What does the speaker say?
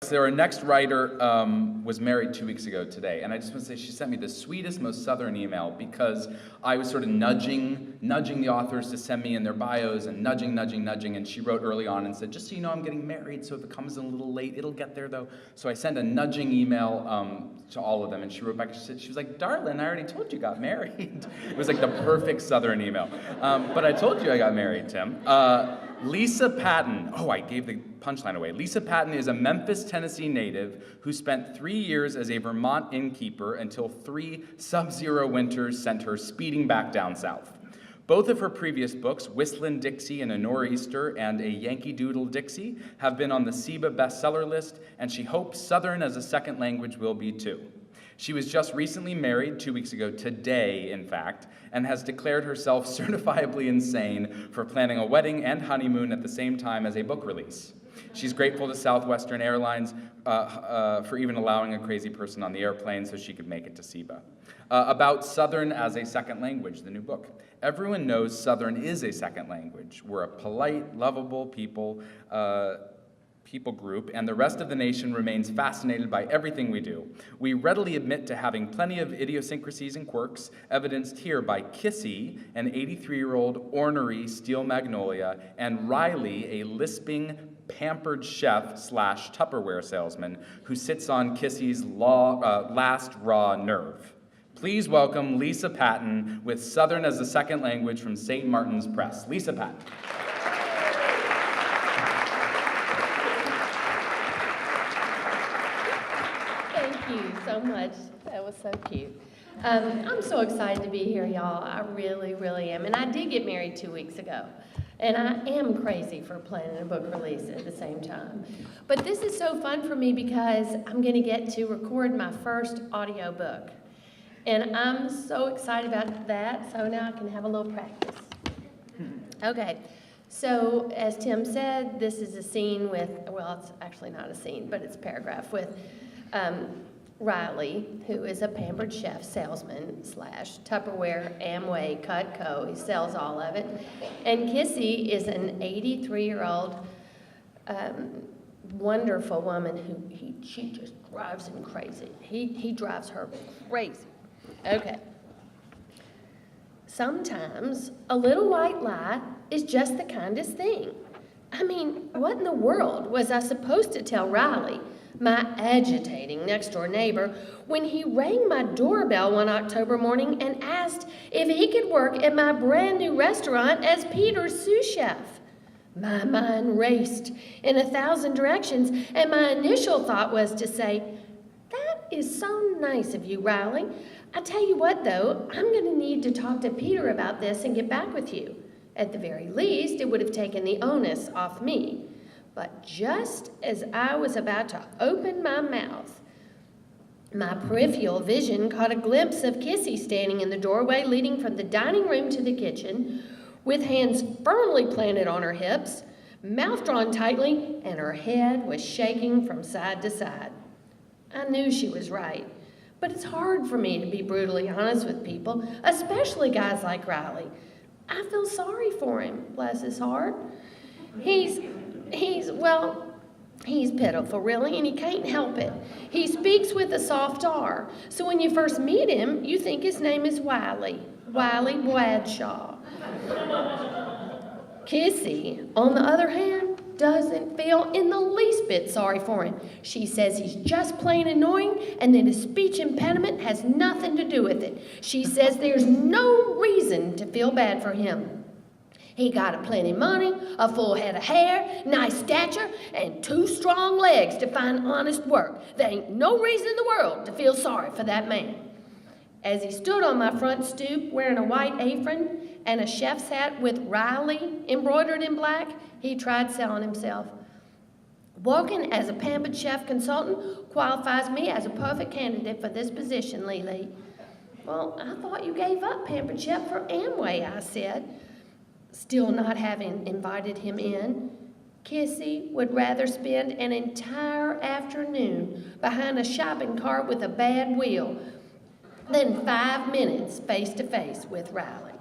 So our next writer was married 2 weeks ago today, and I just want to say she sent me the sweetest, most southern email because I was sort of nudging the authors to send me in their bios and nudging, and she wrote early on and said, just so you know, I'm getting married, so if it comes in a little late, it'll get there though. So I sent a nudging email to all of them, and she wrote back, she was like, darling, I already told you got married. It was like the perfect southern email. But I told you I got married, Tim. Lisa Patton, I gave the punchline away. Lisa Patton is a Memphis, Tennessee native who spent 3 years as a Vermont innkeeper until 3 sub-zero winters sent her speeding back down south. Both of her previous books, Whistlin' Dixie and A Nor'easter and A Yankee Doodle Dixie, have been on the SIBA bestseller list, and she hopes Southern as a second language will be too. She was just recently married 2 weeks ago, today in fact, and has declared herself certifiably insane for planning a wedding and honeymoon at the same time as a book release. She's grateful to Southwestern Airlines for even allowing a crazy person on the airplane so she could make it to SIBA. About Southern as a second language, the new book. Everyone knows Southern is a second language. We're a polite, lovable people group, and the rest of the nation remains fascinated by everything we do. We readily admit to having plenty of idiosyncrasies and quirks, evidenced here by Kissy, an 83-year-old ornery steel magnolia, and Riley, a lisping, pampered chef / Tupperware salesman who sits on Kissy's last raw nerve. Please welcome Lisa Patton with Southern as a Second Language from St. Martin's Press. Lisa Patton. Thank you so much. That was so cute. I'm so excited to be here, y'all. I really, really am. And I did get married 2 weeks ago. And I am crazy for planning a book release at the same time. But this is so fun for me because I'm going to get to record my first audio book. And I'm so excited about that, so now I can have a little practice. Okay, so as Tim said, this is a scene with, well, it's actually not a scene, but it's a paragraph with Riley, who is a pampered chef salesman / Tupperware Amway Cutco. He sells all of it. And Kissy is an 83-year-old wonderful woman who she just drives him crazy. He drives her crazy. Okay. Sometimes a little white lie is just the kindest thing. I mean, what in the world was I supposed to tell Riley, my agitating next-door neighbor, when he rang my doorbell one October morning and asked if he could work at my brand-new restaurant as Peter's sous chef? My mind raced in 1,000 directions, and my initial thought was to say, "That is so nice of you, Riley. I tell you what, though, I'm going to need to talk to Peter about this and get back with you. At the very least, it would have taken the onus off me." But just as I was about to open my mouth, my peripheral vision caught a glimpse of Kissy standing in the doorway leading from the dining room to the kitchen, with hands firmly planted on her hips, mouth drawn tightly, and her head was shaking from side to side. I knew she was right, but it's hard for me to be brutally honest with people, especially guys like Riley. I feel sorry for him, bless his heart. He's pitiful, really, and he can't help it. He speaks with a soft R, so when you first meet him, you think his name is Wiley Bradshaw. Kissy, on the other hand, doesn't feel in the least bit sorry for him. She says he's just plain annoying and that his speech impediment has nothing to do with it. She says there's no reason to feel bad for him. He got a plenty money, a full head of hair, nice stature, and 2 strong legs to find honest work. There ain't no reason in the world to feel sorry for that man. As he stood on my front stoop wearing a white apron and a chef's hat with Riley embroidered in black, he tried selling himself. Working as a pampered chef consultant qualifies me as a perfect candidate for this position, Lily. Well, I thought you gave up pampered chef for Amway, I said. Still not having invited him in, Kissy would rather spend an entire afternoon behind a shopping cart with a bad wheel than 5 minutes face-to-face with Riley.